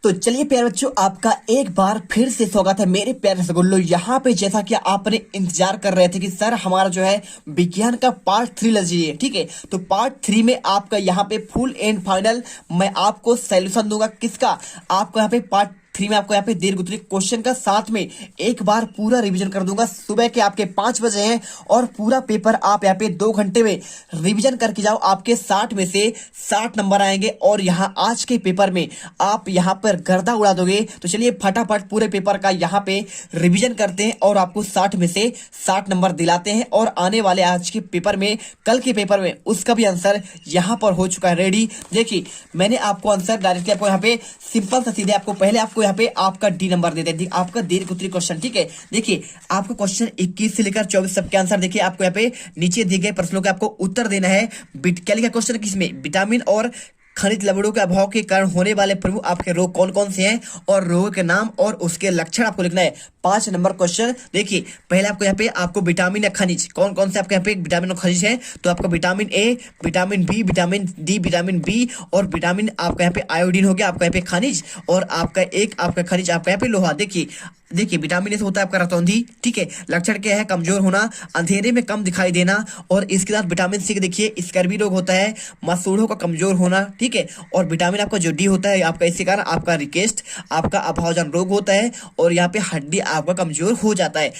तो चलिए प्यारे बच्चों, आपका एक बार फिर से स्वागत है मेरे प्यारे रसगुल्लो। यहाँ पे जैसा कि आपने इंतजार कर रहे थे कि सर हमारा जो है विज्ञान का पार्ट 3 लीजिए, ठीक है। तो पार्ट 3 में आपका यहाँ पे फुल एंड फाइनल मैं आपको सॉल्यूशन दूंगा। किसका? आपको यहाँ पे पार्ट 3 में आपको यहाँ पे दीर्घ क्वेश्चन का साथ में एक बार पूरा रिवीजन कर दूंगा। सुबह के आपके 5 बजे हैं और पूरा पेपर आप यहाँ पे 2 घंटे में रिवीजन करके जाओ। आपके 60 में से 60 नंबर आएंगे और यहाँ आज के पेपर में आप यहाँ पर गर्दा उड़ा दोगे। तो चलिए फटाफट पूरे पेपर का यहाँ पे रिवीजन करते हैं और आपको 60 में से 60 नंबर दिलाते हैं। और आने वाले आज के पेपर में, कल के पेपर में उसका भी आंसर यहाँ पर हो चुका है रेडी। देखिए मैंने आपको आंसर डायरेक्टली आपको यहाँ पे सिंपल सा सीधे आपको पहले आपको यहाँ पे आपका डी नंबर देते हैं, आपका दीर्घ उत्तरीय क्वेश्चन, ठीक है। देखिए आपको क्वेश्चन 21 से लेकर 24 सबके आंसर देखिए आपको यहाँ पे नीचे दिए गए प्रश्नों के आपको उत्तर देना है। क्या लिखा क्वेश्चन किसमें? विटामिन और खनिज लवणों के अभाव के कारण होने वाले प्रमुख आपके रोग कौन कौन से हैं और रोगों के नाम और उसके लक्षण आपको लिखना है। 5 नंबर क्वेश्चन। देखिए पहले आपको यहाँ पे आपको विटामिन या खनिज कौन कौन से आपके यहाँ पे विटामिन और खनिज है। तो आपका vitamin A, vitamin B, vitamin D, vitamin B और विटामिन आपका यहाँ पे आयोडीन हो गया आपका यहाँ पे खनिज, और आपका एक आपका खनिज आपका यहाँ पे लोहा। देखिए विटामिन ए से होता है आपका रतौंधी, ठीक है। लक्षण क्या है? कमजोर होना, अंधेरे में कम दिखाई देना। और इसके साथ विटामिन सी देखिए स्कर्वी रोग होता है, मसूड़ों का कमजोर होना, ठीक है। और विटामिन आपका जो डी होता है आपका इसके कारण आपका रिकेस्ट आपका अभावजन रोग होता है और यहाँ पे हड्डी आपका कमजोर हो जाता है।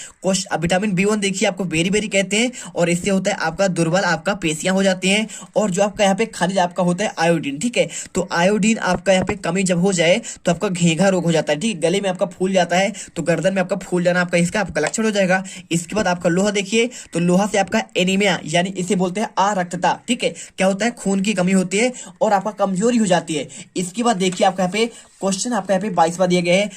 विटामिन B1 देखिए आपको बेरी बेरी कहते हैं और इससे होता है आपका दुर्बल आपका पेशियां हो जाती हैं। और जो आपका यहाँ पे खनिज आपका होता है आयोडीन, ठीक है। तो आयोडीन आपका यहाँ पे कमी जब हो जाए तो आपका घेंघा रोग हो जाता है, ठीक है। गले में आपका फूल जाता है तो गर्दन में आपका फूल जाना आपका इसका आपका लक्षण हो जाएगा। इसके बाद आपका लोहा देखिए, तो लोहा से आपका एनीमिया यानी इसे बोलते हैं अरक्तता, ठीक है। क्या होता है? खून की कमी होती है और आपका कमजोरी हो जाती है। इसके बाद देखिए आपका यहाँ पे क्वेश्चन आपका यहाँ पे 22वां दिए गए हैं।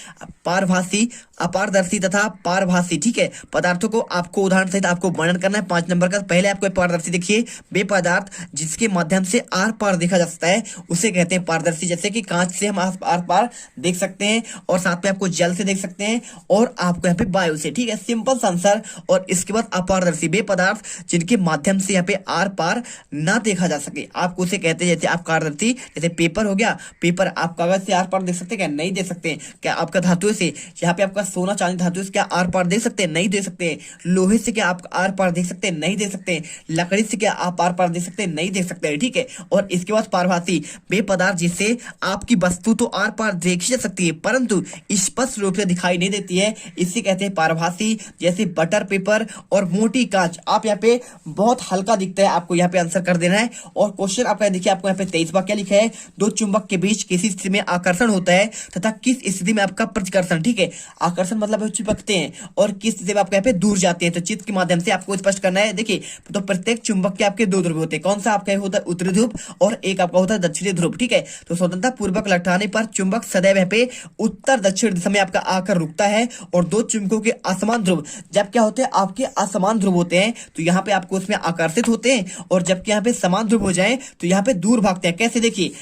पारभासी, अपारदर्शी तथा पारभासी, ठीक है, पदार्थों को आपको उदाहरण सहित आपको वर्णन करना है। 5 नंबर का पहले आपको पारदर्शी देखिए, वे पदार्थ जिसके माध्यम से आर पार देखा जा सकता है उसे कहते हैं पारदर्शी। जैसे कि कांच से हम आर पार देख सकते हैं और साथ में आपको जल से देख सकते हैं और आपको यहाँ पे वायु से, ठीक है। Simple answer. और इसके बाद अपारदर्शी, वे पदार्थ जिनके माध्यम से यहाँ पे आर पार ना देखा जा सके आपको उसे कहते हैं। जैसे आप पारदर्शी, जैसे पेपर हो गया, पेपर आप कागज से आर पार देख सकते हैं क्या? नहीं देख सकते। क्या आपका धातु से, यहाँ पे आपका सोना चांदी धातु से क्या आर पार देख सकते हैं? नहीं देख सकते। लोहे से क्या आप आर पार देख सकते हैं? नहीं देख सकते। लकड़ी से क्या आप आर पार देख सकते हैं? नहीं देख सकते, ठीक है। और इसके बाद पारभासी, वे पदार्थ जिससे आपकी वस्तु तो आर पार देखी जा सकती है परंतु स्पष्ट रूप से दिखाई नहीं देती है, इसे कहते हैं पारभासी। जैसे बटर पेपर और मोटी कांच। आप यहाँ पे बहुत हल्का दिखता है, आपको यहाँ पे आंसर कर देना है। और क्वेश्चन आपका देखिए आपको यहाँ पे 23वां क्या लिखा है? दो चुंबक के बीच किसी स्थिति में आकर्षण होता है तथा किस स्थिति में आपका प्रतिकर्षण, ठीक है। आकर्षण मतलब चिपकते हैं और किस स्थिति में आपको यहाँ पे दूर जाते हैं। तो चित्र के माध्यम से आपको स्पष्ट करना है। देखिए तो प्रत्येक चुंबक के आपके 2 ध्रुव होते हैं। कौन सा आपका होता है? उत्तरी ध्रुव और एक आपका होता है दक्षिणी ध्रुव, ठीक है। तो स्वतंत्रता पूर्वक लटकाने पर चुंबक सदैव यहाँ पे उत्तर दक्षिण दिशा में आपका आकर रुकता है। और 2 चुंबकों के असमान ध्रुव जब क्या होते हैं? आपके असमान ध्रुव होते हैं तो यहाँ पे आपको उसमें आकर्षित होते हैं और जबकि यहाँ पे समान ध्रुव हो जाए तो यहाँ पे दूर भागते हैं। कैसे? देखिए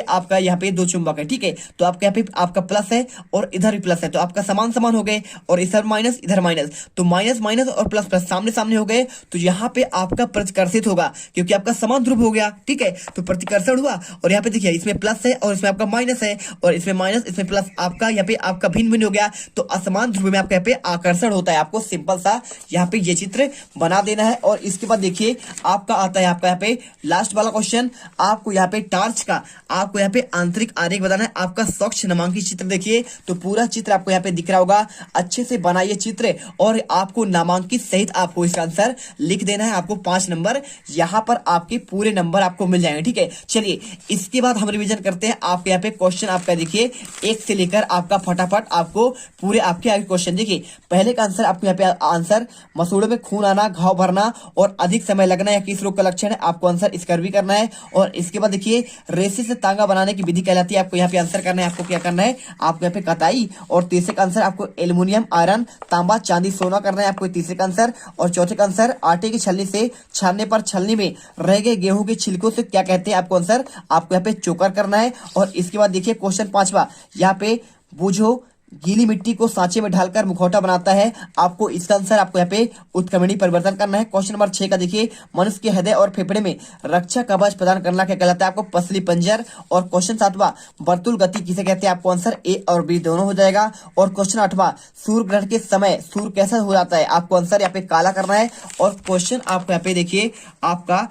आपका यहाँ पे 2 चुंबक है, ठीक है। तो आपका यहाँ पे आपका प्लस है और इधर भी प्लस है तो आपका समान समान हो गए और इधर माइनस इधर माइनस, तो माइनस माइनस और प्लस प्लस सामने सामने हो गए तो यहाँ पे आपका प्रतिकर्षित होगा क्योंकि आपका समान ध्रुव हो गया, ठीक है। तो प्रतिकर्षण हुआ और यहाँ पे देखिए इसमें प्लस है और इसमें आपका माइनस है और इसमें माइनस इसमें प्लस, आपका यहाँ पे आपका भिन्न भिन्न हो गया तो असमान ध्रुव में आपका यहाँ पे आकर्षण होता है। आपको सिंपल सा यहाँ पे ये चित्र बना देना है। और इसके बाद देखिए आपका आता है आपका यहाँ पे लास्ट वाला क्वेश्चन। आपको यहाँ पे टार्च का आपको यहाँ पे आंतरिक आरेख बताना है। आपका स्वच्छ नामांकित चित्र देखिए तो पूरा चित्र आपको यहाँ पे दिख रहा होगा। अच्छे से बनाइए चित्र और आपको नामांकित सहित आपको इसका आंसर लिख देना है। आपको 5 नंबर यहाँ पर आपके पूरे नंबर आपको मिल जाएंगे, ठीक है। चलिए इसके बाद हम रिवीजन करते हैं। आपके यहाँ पे क्वेश्चन आपका देखिए 1 से लेकर आपका फटाफट आपको पूरे आपके आगे क्वेश्चन देखिए। पहले का आंसर आपको यहाँ पे आंसर मसूड़ों में खून आना, घाव भरना और अधिक समय लगना या किस रोग का लक्षण है? आपको आंसर स्कर्वी करना है। और इसके बाद देखिए रेसे से तांगा बनाने की विधि कहलाती है। आपको यहाँ पे आंसर करना है। आपको क्या करना है? आपको यहाँ पे कताई। और तीसरे का आंसर आपको एल्युमिनियम, आयरन, तांबा, चांदी, सोना करना है आपको तीसरे का आंसर। और चौथे का आंसर आटे की छलनी से छानने पर छलनी में रह गए गेहूं के छिलकों से क्या कहते हैं? आपको आंसर आपको यहाँ पे चोकर करना है। और इसके बाद देखिए क्वेश्चन 5वां, यहाँ पे बूझो गीली मिट्टी को सांचे में ढालकर मुखौटा बनाता है? आपको इसका आंसर आपको यहाँ पे उत्क्रमणी परिवर्तन करना है। क्वेश्चन नंबर 6 का देखिए, मनुष्य के हृदय और फेफड़े में रक्षा कवच प्रदान करना क्या कहलाता है? आपको पसली पंजर। और क्वेश्चन 7वां, वर्तुल गति किसे कहते हैं? आपको आंसर ए और बी दोनों हो जाएगा। और क्वेश्चन 8वां, सूर्य ग्रहण के समय सूर्य कैसा हो जाता है? आपको आंसर यहाँ पे काला करना है। और क्वेश्चन आपको यहाँ पे देखिए आपका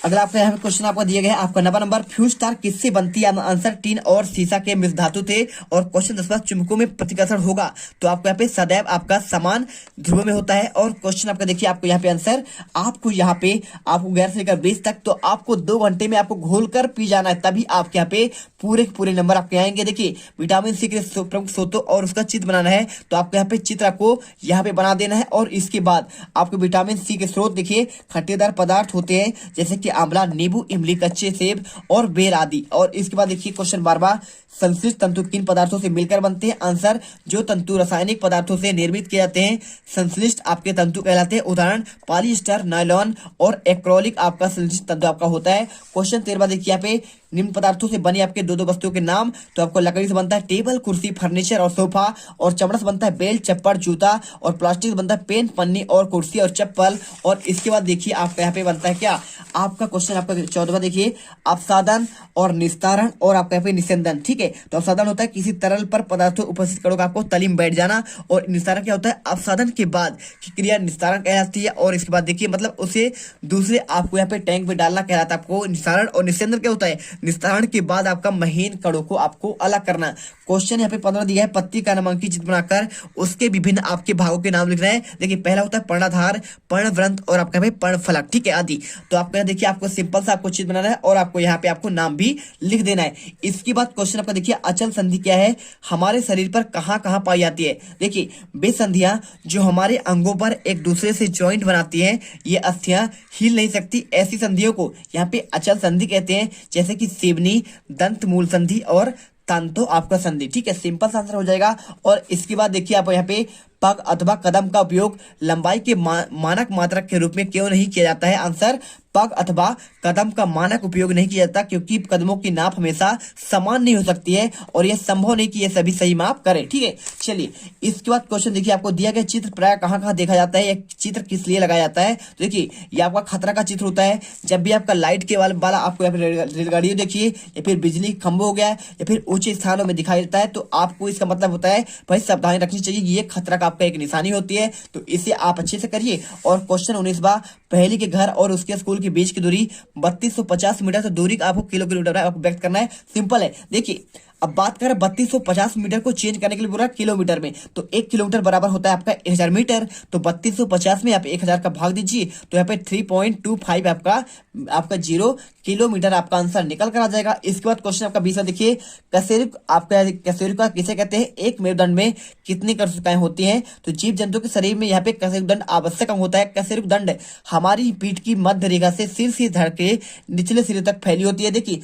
अगला आपका यहाँ पे क्वेश्चन आपको दिया गया है, आपका 9वां नंबर, फ्यूज तार किससे बनती है? आंसर टीन और सीसा के मिश्र धातु थे। और क्वेश्चन 10वां, चुंबकों में प्रतिकर्षण होगा तो आपको यहाँ पे सदैव आपका समान ध्रुव में होता है। और क्वेश्चन आपका देखिए आपको यहाँ पे आंसर आपको यहाँ पे आपको 11 से लेकर 20 तक तो आपको 2 घंटे में आपको घोल कर पी जाना है, तभी आपके यहाँ पे पूरे नंबर आपके आएंगे। देखिए विटामिन सी के प्रमुख स्रोतों और उसका चित्र बनाना है, तो आपको यहाँ पे चित्र आपको यहाँ पे बना देना है। और इसके बाद आपको विटामिन सी के स्रोत देखिए खट्टेदार पदार्थ होते हैं जैसे कि आंवला, नींबू, इमली, कच्चे सेब और बेर आदि। और इसके बाद देखिए क्वेश्चन 12वां, संश्लिष्ट तंतु किन पदार्थों से मिलकर बनते हैं? आंसर जो तंतु रासायनिक पदार्थों से निर्मित किए जाते हैं संश्लिष्ट आपके तंतु कहलाते हैं। उदाहरण पॉलिएस्टर, नायलॉन और एक्रोलिक आपका संश्लिष्ट तंतु आपका होता है। क्वेश्चन 13वां देखिए यहाँ पे, निम्न पदार्थों से बने आपके दो वस्तुओं के नाम? तो आपको लकड़ी से बनता है टेबल, कुर्सी, फर्नीचर और सोफा। और चमड़ा से बनता है बेल्ट, चप्पल, जूता। और प्लास्टिक से बनता है पेन, पन्नी और कुर्सी और चप्पल। और इसके बाद देखिए आपका यहाँ पे बनता है क्या? आपका क्वेश्चन आपका 14वां देखिए, अपसादन और निस्तारण और आपका यहाँ पे निस्यंदन। ठीक है, तो अपसादन होता है किसी तरल पर पदार्थों उपस्थित कणों का आपको तली में बैठ जाना। और निस्तारण क्या होता है? अपसादन के बाद की क्रिया निस्तारण कहलाती है। और इसके बाद देखिए मतलब उसे दूसरे आपको यहाँ पे टैंक में डालना कहलाता है आपको निस्तारण। और निस्यंदन क्या होता है? निस्तारण के बाद आपका महीन कणों को आपको अलग करना। क्वेश्चन यहाँ पे 15 दिया है, पत्ती का नामांकित चित्र बनाकर उसके विभिन्न आपके भागों के नाम लिख रहे हैं। देखिए पहला होता है पर्णाधार, पर्णव्रंत और आपका भाई पर्णफलक। ठीक है आदि। तो आपको यहाँ देखिए आपको सिंपल सा आपको चित्र बनाना है और आपको यहाँ पे आपको नाम भी लिख देना है। इसके बाद क्वेश्चन आपका देखिए, अचल संधि क्या है? हमारे शरीर पर कहाँ कहाँ पाई जाती है? देखिए वे संधियां जो हमारे अंगों पर एक दूसरे से ज्वाइंट बनाती हैं, ये अस्थियां हिल नहीं सकती। ऐसी संधियों को यहाँ पे अचल संधि कहते हैं, जैसे कि सेवनी, दंत मूल संधि और तंतो आपका संधि। ठीक है, सिंपल सा आंसर हो जाएगा। और इसके बाद देखिए आप यहाँ पे पग अथवा कदम का उपयोग लंबाई के मानक मात्रक के रूप में क्यों नहीं किया जाता है? आंसर पग अथवा कदम का मानक उपयोग नहीं किया जाता क्योंकि कदमों की नाप हमेशा समान नहीं हो सकती है और यह संभव नहीं कि ये सभी सही माप करें। ठीक है, चलिए इसके बाद क्वेश्चन देखिए, आपको दिया गया चित्र प्राय कहाँ कहाँ देखा जाता है, यह चित्र किस लिए लगाया जाता है? तो देखिए ये आपका खतरा का चित्र होता है जब भी आपका लाइट के वाला आपको यहाँ पे रेलगाड़ी देखिए या फिर बिजली खंभा हो गया या फिर ऊंचे स्थानों में दिखाई देता है, तो आपको इसका मतलब होता है भाई सावधानी रखनी चाहिए, ये खतरा का आपका एक निशानी होती है। तो इसे आप अच्छे से करिए। और क्वेश्चन 19वां, पहली के घर और उसके स्कूल के बीच की दूरी 3250 मीटर, तो दूरी का आपको किलोमीटर आपको व्यक्त करना है। सिंपल है। देखिए अब बात करें 3250 मीटर को चेंज करने के लिए बोला किलोमीटर में, तो 1 किलोमीटर बराबर होता है आपका 1000 मीटर। तो 3250 में आप 1000 का भाग दीजिए तो यहाँ पे 3.25 आपका 0 किलोमीटर आपका आंसर निकल कर आ जाएगा। इसके बाद क्वेश्चन आपका 20 देखिए, कशेरुका किसे कहते हैं? एक मेरुदंड में कितनी कशेरुकाएं होती हैं? तो जीव जंतु के शरीर में यहाँ पे कशेरुक आवश्यक होता है। कशेरुक दंड हमारी पीठ की मध्य रेखा से सिर से धड़ के निचले सिरे तक फैली होती है। देखिए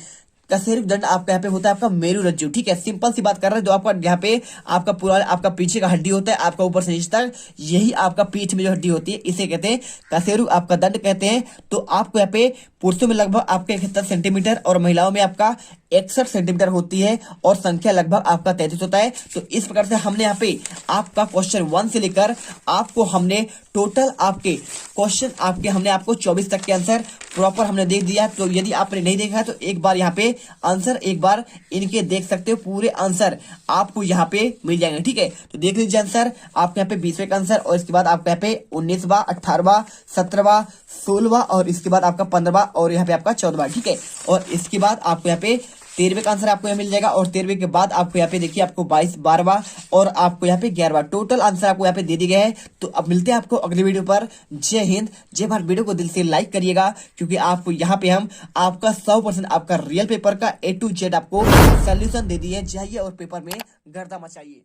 कशेरुक दंड आपका यहाँ पे होता है आपका मेरुरज्जु। ठीक है, सिंपल सी बात कर रहे हैं। जो आपका यहाँ पे आपका पूरा आपका पीछे का हड्डी होता है आपका ऊपर से नीचे तक, यही आपका पीठ में जो हड्डी होती है इसे कहते हैं कशेरुक आपका दंड कहते हैं। तो आपको यहाँ पे पुरुषों में लगभग आपका 71 सेंटीमीटर और महिलाओं में आपका 61 सेंटीमीटर होती है और संख्या लगभग आपका 33 होता है। तो इस प्रकार से हमने यहाँ पे आपका क्वेश्चन 1 से लेकर आपको हमने टोटल आपके क्वेश्चन हमने आपको 24 तक के आंसर प्रॉपर हमने देख दिया। तो यदि आपने नहीं देखा है तो एक बार यहाँ पे आंसर एक बार इनके देख सकते हो, पूरे आंसर आपको यहाँ पे मिल जाएंगे। ठीक है, तो देख लीजिए आंसर आपके यहाँ पे 20वें का आंसर और इसके बाद आपके यहाँ पे 19वां, 18वां, 17वां, 16वां और इसके बाद आपका 15वां और यहाँ पे आपका 14वां। ठीक है, और इसके बाद आपको यहाँ पे 13वें का आंसर आपको यहाँ मिल जाएगा और 13वें के बाद आपको यहाँ पे देखिए आपको 22, 12वां और आपको यहाँ पे 11वां टोटल आंसर आपको यहाँ पे दे दिए गए हैं। तो अब मिलते हैं आपको अगली वीडियो पर। जय हिंद, जय भारत। वीडियो को दिल से लाइक करिएगा क्योंकि आपको यहाँ पे हम आपका 100% आपका रियल पेपर का A to Z आपको सोल्यूशन दे दिए। जाइए और पेपर में गर्दा मचाइए।